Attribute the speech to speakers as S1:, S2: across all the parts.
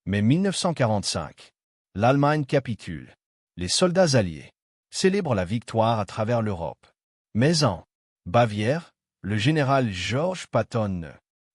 S1: Mai 1945. L'Allemagne capitule. Les soldats alliés célèbrent la victoire à travers l'Europe. Mais en Bavière, le général Georges Patton ne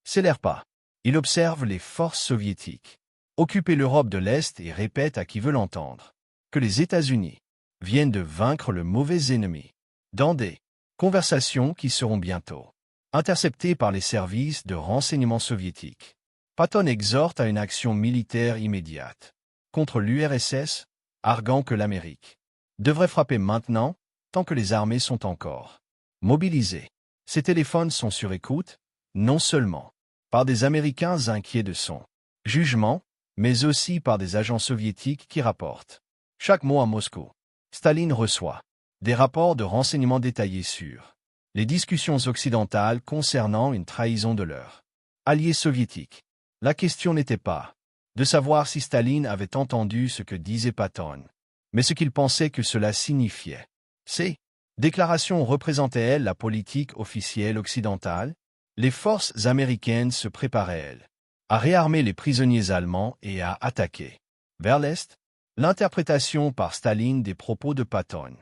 S1: célère pas. Il observe les forces soviétiques occuper l'Europe de l'Est et répète à qui veut l'entendre que les États-Unis viennent de vaincre le mauvais ennemi. Dans des conversations qui seront bientôt interceptées par les services de renseignement soviétiques, Patton exhorte à une action militaire immédiate contre l'URSS, arguant que l'Amérique devrait frapper maintenant, tant que les armées sont encore mobilisées. Ces téléphones sont sur écoute, non seulement par des Américains inquiets de son jugement, mais aussi par des agents soviétiques qui rapportent chaque mois à Moscou. Staline reçoit des rapports de renseignements détaillés sur les discussions occidentales concernant une trahison de leurs alliés soviétiques. La question n'était pas de savoir si Staline avait entendu ce que disait Patton, mais ce qu'il pensait que cela signifiait. Ces déclarations représentaient-elles la politique officielle occidentale? Les forces américaines se préparaient, elles, à réarmer les prisonniers allemands et à attaquer. Vers l'Est, l'interprétation par Staline des propos de Patton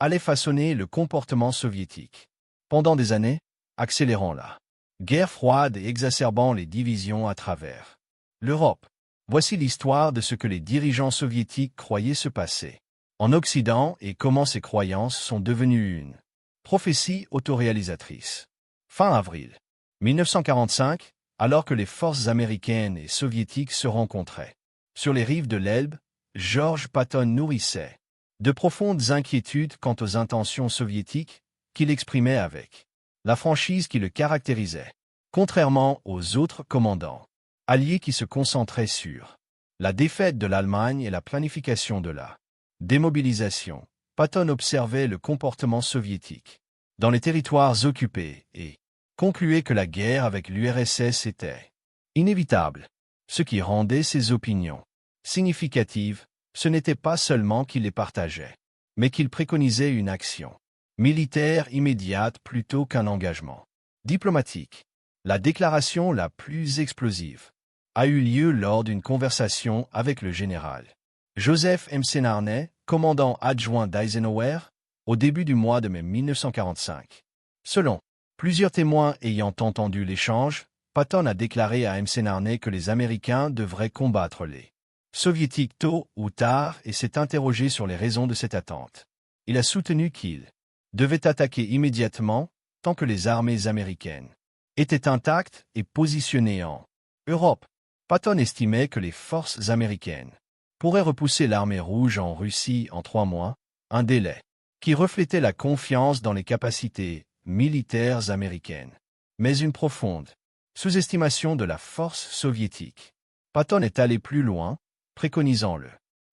S1: allait façonner le comportement soviétique. Pendant des années, accélérant la guerre froide et exacerbant les divisions à travers l'Europe. Voici l'histoire de ce que les dirigeants soviétiques croyaient se passer en Occident et comment ces croyances sont devenues une prophétie autoréalisatrice. Fin avril 1945, alors que les forces américaines et soviétiques se rencontraient sur les rives de l'Elbe, Georges Patton nourrissait de profondes inquiétudes quant aux intentions soviétiques qu'il exprimait avec la franchise qui le caractérisait, contrairement aux autres commandants alliés qui se concentraient sur la défaite de l'Allemagne et la planification de la démobilisation. Patton observait le comportement soviétique dans les territoires occupés et concluait que la guerre avec l'URSS était inévitable. Ce qui rendait ses opinions significatives, ce n'était pas seulement qu'il les partageait, mais qu'il préconisait une action militaire immédiate plutôt qu'un engagement diplomatique. La déclaration la plus explosive a eu lieu lors d'une conversation avec le général Joseph Mcenarney, commandant adjoint d'Eisenhower, au début du mois de mai 1945. Selon plusieurs témoins ayant entendu l'échange, Patton a déclaré à Mcenarney que les Américains devraient combattre les Soviétiques tôt ou tard et s'est interrogé sur les raisons de cette attente. Il a soutenu qu'ils devaient attaquer immédiatement tant que les armées américaines étaient intactes et positionnées en Europe. Patton estimait que les forces américaines pourraient repousser l'armée rouge en Russie en 3 mois, un délai qui reflétait la confiance dans les capacités militaires américaines, mais une profonde sous-estimation de la force soviétique. Patton est allé plus loin, préconisant le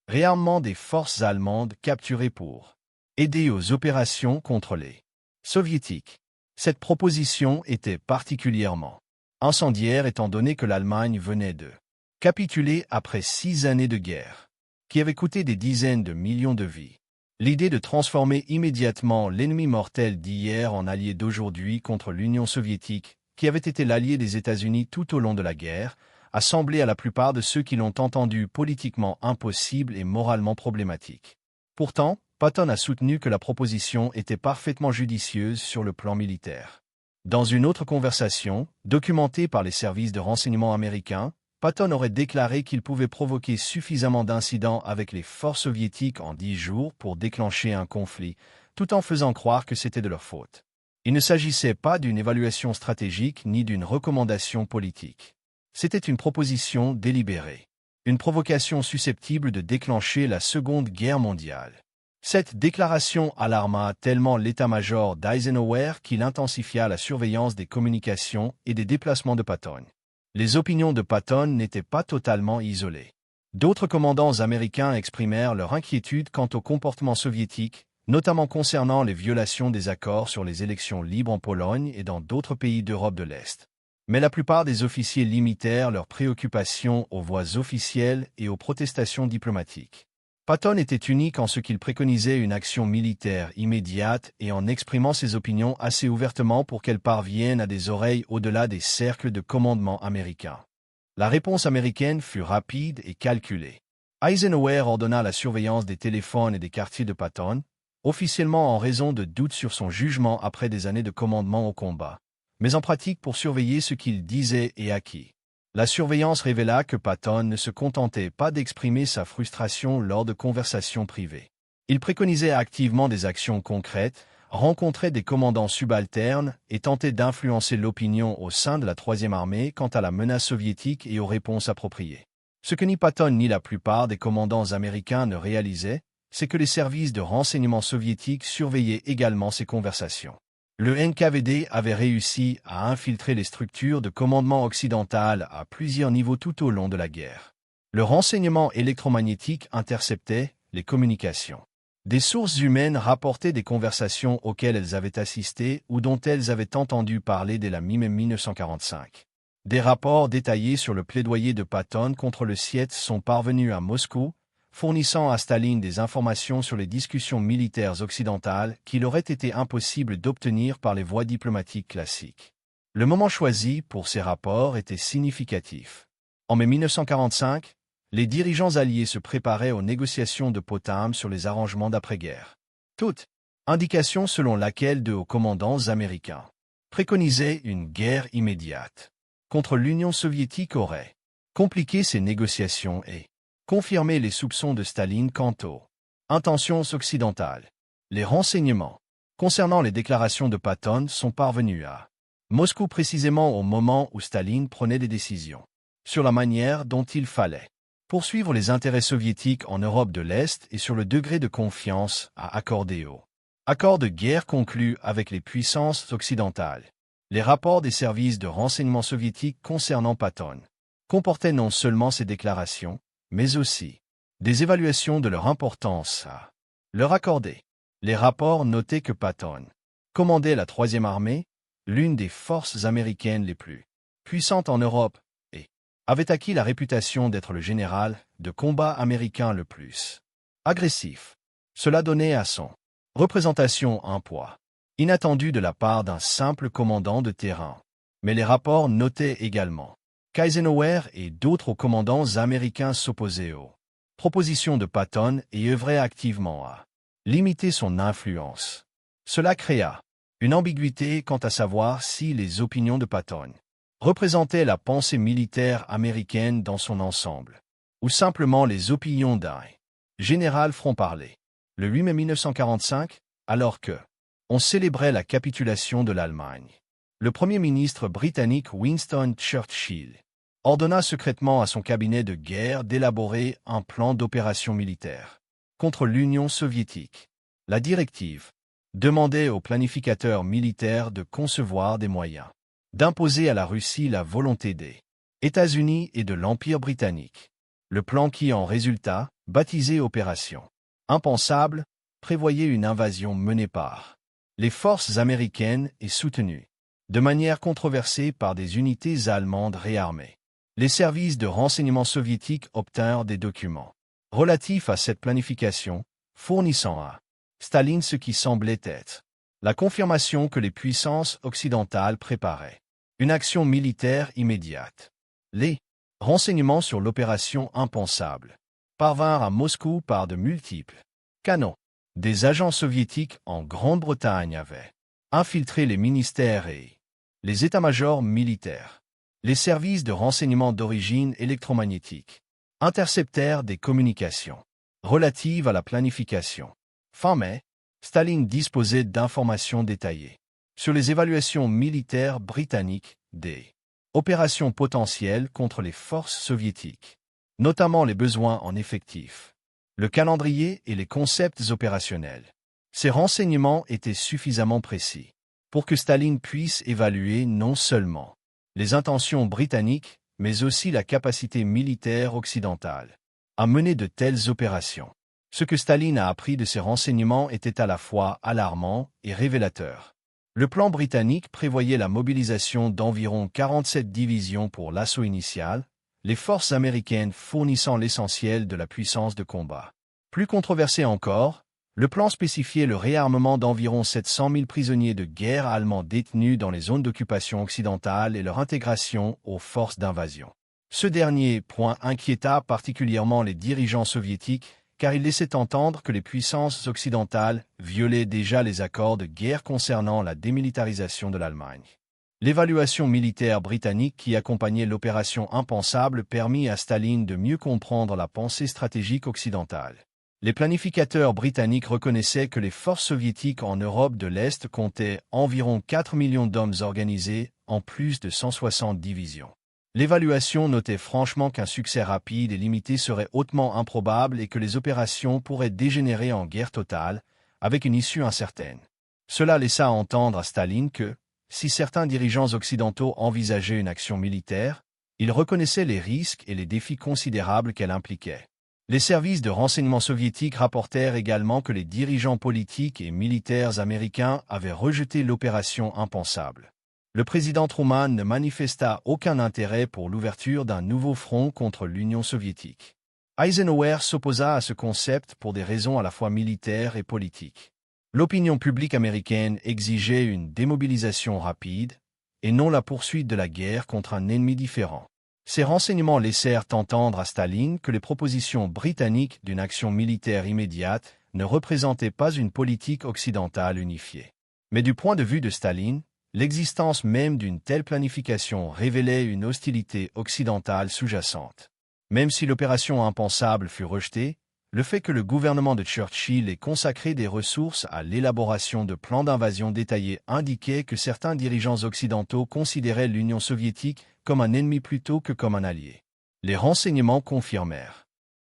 S1: réarmement des forces allemandes capturées pour aider aux opérations contre les soviétiques. Cette proposition était particulièrement incendiaire étant donné que l'Allemagne venait de capituler après 6 années de guerre, qui avaient coûté des dizaines de millions de vies. L'idée de transformer immédiatement l'ennemi mortel d'hier en allié d'aujourd'hui contre l'Union soviétique, qui avait été l'allié des États-Unis tout au long de la guerre, a semblé à la plupart de ceux qui l'ont entendu politiquement impossible et moralement problématique. Pourtant, Patton a soutenu que la proposition était parfaitement judicieuse sur le plan militaire. Dans une autre conversation, documentée par les services de renseignement américains, Patton aurait déclaré qu'il pouvait provoquer suffisamment d'incidents avec les forces soviétiques en 10 jours pour déclencher un conflit, tout en faisant croire que c'était de leur faute. Il ne s'agissait pas d'une évaluation stratégique ni d'une recommandation politique. C'était une proposition délibérée, une provocation susceptible de déclencher la Seconde Guerre mondiale. Cette déclaration alarma tellement l'état-major d'Eisenhower qu'il intensifia la surveillance des communications et des déplacements de Patton. Les opinions de Patton n'étaient pas totalement isolées. D'autres commandants américains exprimèrent leur inquiétude quant au comportement soviétique, notamment concernant les violations des accords sur les élections libres en Pologne et dans d'autres pays d'Europe de l'Est. Mais la plupart des officiers limitèrent leurs préoccupations aux voies officielles et aux protestations diplomatiques. Patton était unique en ce qu'il préconisait une action militaire immédiate et en exprimant ses opinions assez ouvertement pour qu'elles parviennent à des oreilles au-delà des cercles de commandement américains. La réponse américaine fut rapide et calculée. Eisenhower ordonna la surveillance des téléphones et des quartiers de Patton, officiellement en raison de doutes sur son jugement après des années de commandement au combat, mais en pratique pour surveiller ce qu'il disait et à qui. La surveillance révéla que Patton ne se contentait pas d'exprimer sa frustration lors de conversations privées. Il préconisait activement des actions concrètes, rencontrait des commandants subalternes et tentait d'influencer l'opinion au sein de la Troisième Armée quant à la menace soviétique et aux réponses appropriées. Ce que ni Patton ni la plupart des commandants américains ne réalisaient, c'est que les services de renseignement soviétiques surveillaient également ces conversations. Le NKVD avait réussi à infiltrer les structures de commandement occidentales à plusieurs niveaux tout au long de la guerre. Le renseignement électromagnétique interceptait les communications. Des sources humaines rapportaient des conversations auxquelles elles avaient assisté ou dont elles avaient entendu parler dès la mi-mai 1945. Des rapports détaillés sur le plaidoyer de Patton contre le Siet sont parvenus à Moscou, fournissant à Staline des informations sur les discussions militaires occidentales qu'il aurait été impossible d'obtenir par les voies diplomatiques classiques. Le moment choisi pour ces rapports était significatif. En mai 1945, les dirigeants alliés se préparaient aux négociations de Potsdam sur les arrangements d'après-guerre. Toute indication selon laquelle deux hauts commandants américains préconisaient une guerre immédiate contre l'Union soviétique aurait compliqué ces négociations et confirmé les soupçons de Staline quant aux intentions occidentales. Les renseignements concernant les déclarations de Patton sont parvenus à Moscou précisément au moment où Staline prenait des décisions sur la manière dont il fallait poursuivre les intérêts soviétiques en Europe de l'Est et sur le degré de confiance à accorder aux accords de guerre conclus avec les puissances occidentales. Les rapports des services de renseignement soviétiques concernant Patton comportaient non seulement ces déclarations, mais aussi des évaluations de leur importance à leur accorder. Les rapports notaient que Patton commandait la Troisième Armée, l'une des forces américaines les plus puissantes en Europe, et avait acquis la réputation d'être le général de combat américain le plus agressif. Cela donnait à son représentation un poids inattendu de la part d'un simple commandant de terrain. Mais les rapports notaient également qu'Eisenhower et d'autres commandants américains s'opposaient aux propositions de Patton et œuvraient activement à limiter son influence. Cela créa une ambiguïté quant à savoir si les opinions de Patton représentaient la pensée militaire américaine dans son ensemble, ou simplement les opinions d'un général franc-parler. Le 8 mai 1945, alors que on célébrait la capitulation de l'Allemagne, le Premier ministre britannique Winston Churchill ordonna secrètement à son cabinet de guerre d'élaborer un plan d'opération militaire contre l'Union soviétique. La directive demandait aux planificateurs militaires de concevoir des moyens d'imposer à la Russie la volonté des États-Unis et de l'Empire britannique. Le plan qui en résulta, baptisé Opération Impensable, prévoyait une invasion menée par les forces américaines et soutenue de manière controversée par des unités allemandes réarmées. Les services de renseignement soviétiques obtinrent des documents relatifs à cette planification, fournissant à Staline ce qui semblait être la confirmation que les puissances occidentales préparaient une action militaire immédiate. Les renseignements sur l'opération Impensable parvinrent à Moscou par de multiples canaux. Des agents soviétiques en Grande-Bretagne avaient infiltré les ministères et les états-majors militaires. Les services de renseignement d'origine électromagnétique interceptèrent des communications relatives à la planification. Fin mai, Staline disposait d'informations détaillées sur les évaluations militaires britanniques des opérations potentielles contre les forces soviétiques, notamment les besoins en effectifs, le calendrier et les concepts opérationnels. Ces renseignements étaient suffisamment précis pour que Staline puisse évaluer non seulement les intentions britanniques, mais aussi la capacité militaire occidentale à mener de telles opérations. Ce que Staline a appris de ces renseignements était à la fois alarmant et révélateur. Le plan britannique prévoyait la mobilisation d'environ 47 divisions pour l'assaut initial, les forces américaines fournissant l'essentiel de la puissance de combat. Plus controversé encore, le plan spécifiait le réarmement d'environ 700 000 prisonniers de guerre allemands détenus dans les zones d'occupation occidentale et leur intégration aux forces d'invasion. Ce dernier point inquiéta particulièrement les dirigeants soviétiques, car il laissait entendre que les puissances occidentales violaient déjà les accords de guerre concernant la démilitarisation de l'Allemagne. L'évaluation militaire britannique qui accompagnait l'opération impensable permit à Staline de mieux comprendre la pensée stratégique occidentale. Les planificateurs britanniques reconnaissaient que les forces soviétiques en Europe de l'Est comptaient environ 4 millions d'hommes organisés, en plus de 160 divisions. L'évaluation notait franchement qu'un succès rapide et limité serait hautement improbable et que les opérations pourraient dégénérer en guerre totale, avec une issue incertaine. Cela laissa entendre à Staline que, si certains dirigeants occidentaux envisageaient une action militaire, ils reconnaissaient les risques et les défis considérables qu'elle impliquait. Les services de renseignement soviétiques rapportèrent également que les dirigeants politiques et militaires américains avaient rejeté l'opération impensable. Le président Truman ne manifesta aucun intérêt pour l'ouverture d'un nouveau front contre l'Union soviétique. Eisenhower s'opposa à ce concept pour des raisons à la fois militaires et politiques. L'opinion publique américaine exigeait une démobilisation rapide, et non la poursuite de la guerre contre un ennemi différent. Ces renseignements laissèrent entendre à Staline que les propositions britanniques d'une action militaire immédiate ne représentaient pas une politique occidentale unifiée. Mais du point de vue de Staline, l'existence même d'une telle planification révélait une hostilité occidentale sous-jacente. Même si l'opération impensable fut rejetée, le fait que le gouvernement de Churchill ait consacré des ressources à l'élaboration de plans d'invasion détaillés indiquait que certains dirigeants occidentaux considéraient l'Union soviétique comme un ennemi plutôt que comme un allié. Les renseignements confirmèrent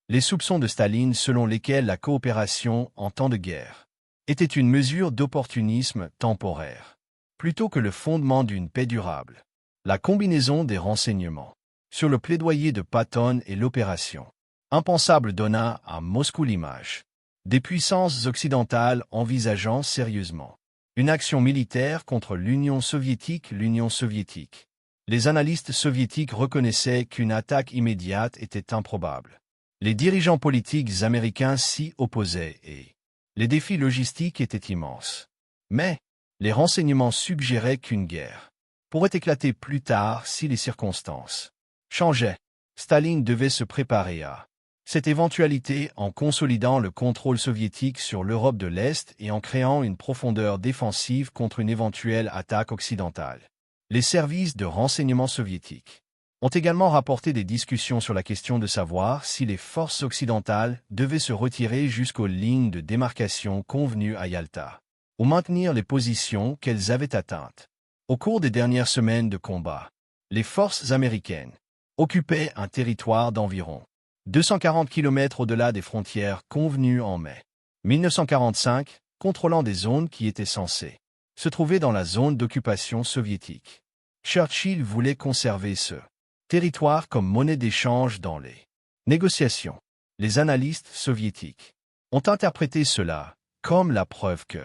S1: les soupçons de Staline selon lesquels la coopération en temps de guerre était une mesure d'opportunisme temporaire, plutôt que le fondement d'une paix durable. La combinaison des renseignements sur le plaidoyer de Patton et l'opération impensable donna à Moscou l'image des puissances occidentales envisageant sérieusement une action militaire contre l'Union soviétique. Les analystes soviétiques reconnaissaient qu'une attaque immédiate était improbable. Les dirigeants politiques américains s'y opposaient et les défis logistiques étaient immenses. Mais les renseignements suggéraient qu'une guerre pourrait éclater plus tard si les circonstances changeaient. Staline devait se préparer à cette éventualité en consolidant le contrôle soviétique sur l'Europe de l'Est et en créant une profondeur défensive contre une éventuelle attaque occidentale. Les services de renseignement soviétiques ont également rapporté des discussions sur la question de savoir si les forces occidentales devaient se retirer jusqu'aux lignes de démarcation convenues à Yalta, ou maintenir les positions qu'elles avaient atteintes. Au cours des dernières semaines de combat, les forces américaines occupaient un territoire d'environ 240 km au-delà des frontières convenues en mai 1945, contrôlant des zones qui étaient censées se trouver dans la zone d'occupation soviétique. Churchill voulait conserver ce territoire comme monnaie d'échange dans les négociations. Les analystes soviétiques ont interprété cela comme la preuve que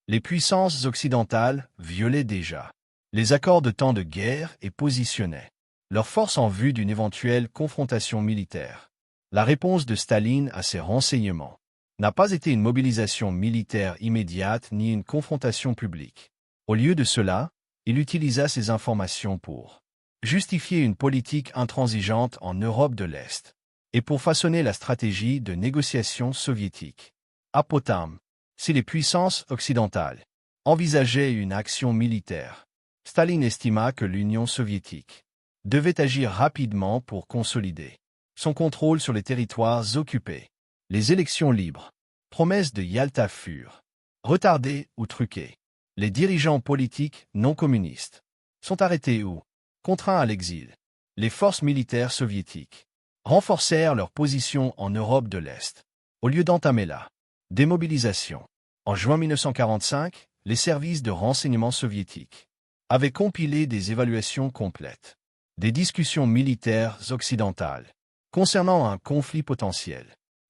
S1: les puissances occidentales violaient déjà les accords de temps de guerre et positionnaient leurs forces en vue d'une éventuelle confrontation militaire. La réponse de Staline à ces renseignements n'a pas été une mobilisation militaire immédiate ni une confrontation publique. Au lieu de cela, il utilisa ces informations pour justifier une politique intransigeante en Europe de l'Est et pour façonner la stratégie de négociation soviétique. À Potsdam, si les puissances occidentales envisageaient une action militaire, Staline estima que l'Union soviétique devait agir rapidement pour consolider son contrôle sur les territoires occupés. Les élections libres, promesses de Yalta furent retardées ou truquées. Les dirigeants politiques non communistes sont arrêtés ou contraints à l'exil. Les forces militaires soviétiques renforcèrent leur position en Europe de l'Est, au lieu d'entamer la démobilisation. En juin 1945, les services de renseignement soviétiques avaient compilé des évaluations complètes des discussions militaires occidentales concernant un conflit potentiel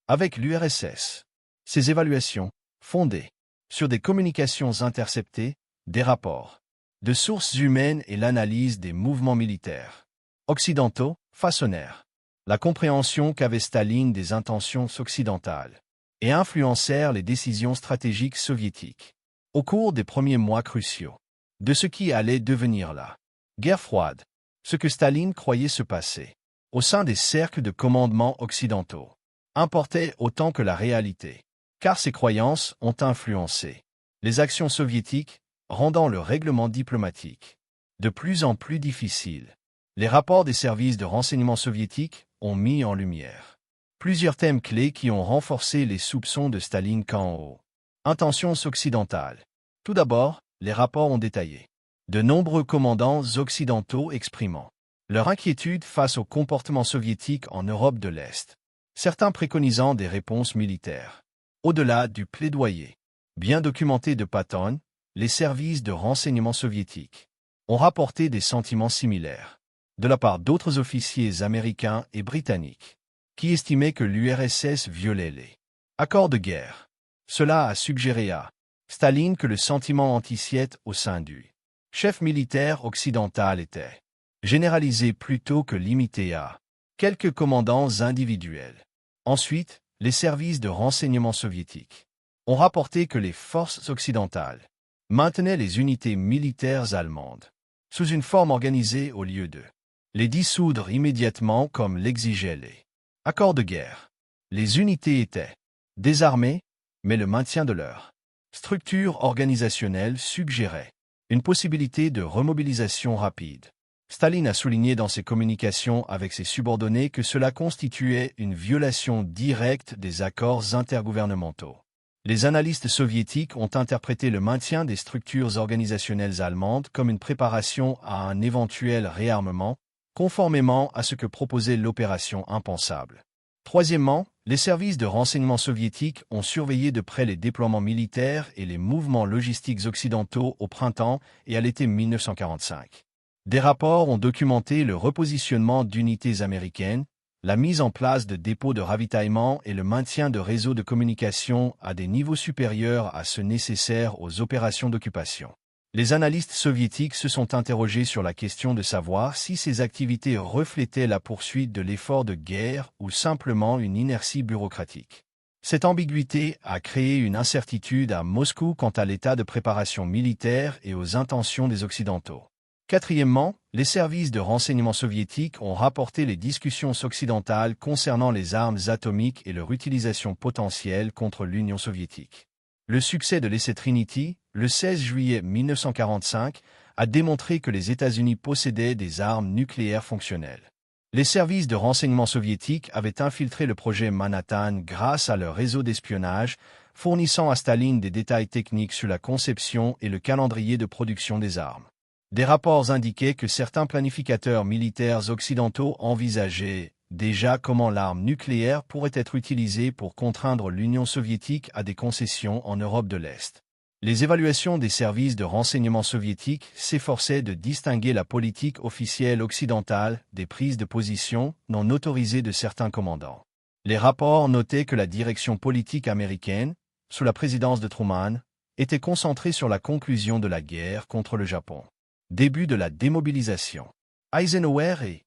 S1: avec l'URSS. Ces évaluations, fondées sur des communications interceptées, des rapports de sources humaines et l'analyse des mouvements militaires occidentaux, façonnèrent la compréhension qu'avait Staline des intentions occidentales et influencèrent les décisions stratégiques soviétiques. Au cours des premiers mois cruciaux de ce qui allait devenir la guerre froide, ce que Staline croyait se passer au sein des cercles de commandement occidentaux, importaient autant que la réalité, car ces croyances ont influencé les actions soviétiques, rendant le règlement diplomatique de plus en plus difficile. Les rapports des services de renseignement soviétiques ont mis en lumière plusieurs thèmes clés qui ont renforcé les soupçons de Staline quant aux intentions occidentales. Tout d'abord, les rapports ont détaillé de nombreux commandants occidentaux exprimant leur inquiétude face au comportement soviétique en Europe de l'Est, certains préconisant des réponses militaires. Au-delà du plaidoyer bien documenté de Patton, les services de renseignement soviétiques ont rapporté des sentiments similaires de la part d'autres officiers américains et britanniques qui estimaient que l'URSS violait les accords de guerre. Cela a suggéré à Staline que le sentiment anti-soviétique au sein du chef militaire occidental était généralisé plutôt que limité à quelques commandants individuels. Ensuite, les services de renseignement soviétiques ont rapporté que les forces occidentales maintenaient les unités militaires allemandes sous une forme organisée au lieu de les dissoudre immédiatement comme l'exigeaient les accords de guerre. Les unités étaient désarmées, mais le maintien de leur structure organisationnelle suggérait une possibilité de remobilisation rapide. Staline a souligné dans ses communications avec ses subordonnés que cela constituait une violation directe des accords intergouvernementaux. Les analystes soviétiques ont interprété le maintien des structures organisationnelles allemandes comme une préparation à un éventuel réarmement, conformément à ce que proposait l'opération impensable. Troisièmement, les services de renseignement soviétiques ont surveillé de près les déploiements militaires et les mouvements logistiques occidentaux au printemps et à l'été 1945. Des rapports ont documenté le repositionnement d'unités américaines, la mise en place de dépôts de ravitaillement et le maintien de réseaux de communication à des niveaux supérieurs à ceux nécessaires aux opérations d'occupation. Les analystes soviétiques se sont interrogés sur la question de savoir si ces activités reflétaient la poursuite de l'effort de guerre ou simplement une inertie bureaucratique. Cette ambiguïté a créé une incertitude à Moscou quant à l'état de préparation militaire et aux intentions des Occidentaux. Quatrièmement, les services de renseignement soviétiques ont rapporté les discussions occidentales concernant les armes atomiques et leur utilisation potentielle contre l'Union soviétique. Le succès de l'essai Trinity, le 16 juillet 1945, a démontré que les États-Unis possédaient des armes nucléaires fonctionnelles. Les services de renseignement soviétiques avaient infiltré le projet Manhattan grâce à leur réseau d'espionnage, fournissant à Staline des détails techniques sur la conception et le calendrier de production des armes. Des rapports indiquaient que certains planificateurs militaires occidentaux envisageaient déjà comment l'arme nucléaire pourrait être utilisée pour contraindre l'Union soviétique à des concessions en Europe de l'Est. Les évaluations des services de renseignement soviétiques s'efforçaient de distinguer la politique officielle occidentale des prises de position non autorisées de certains commandants. Les rapports notaient que la direction politique américaine, sous la présidence de Truman, était concentrée sur la conclusion de la guerre contre le Japon. Début de la démobilisation. Eisenhower et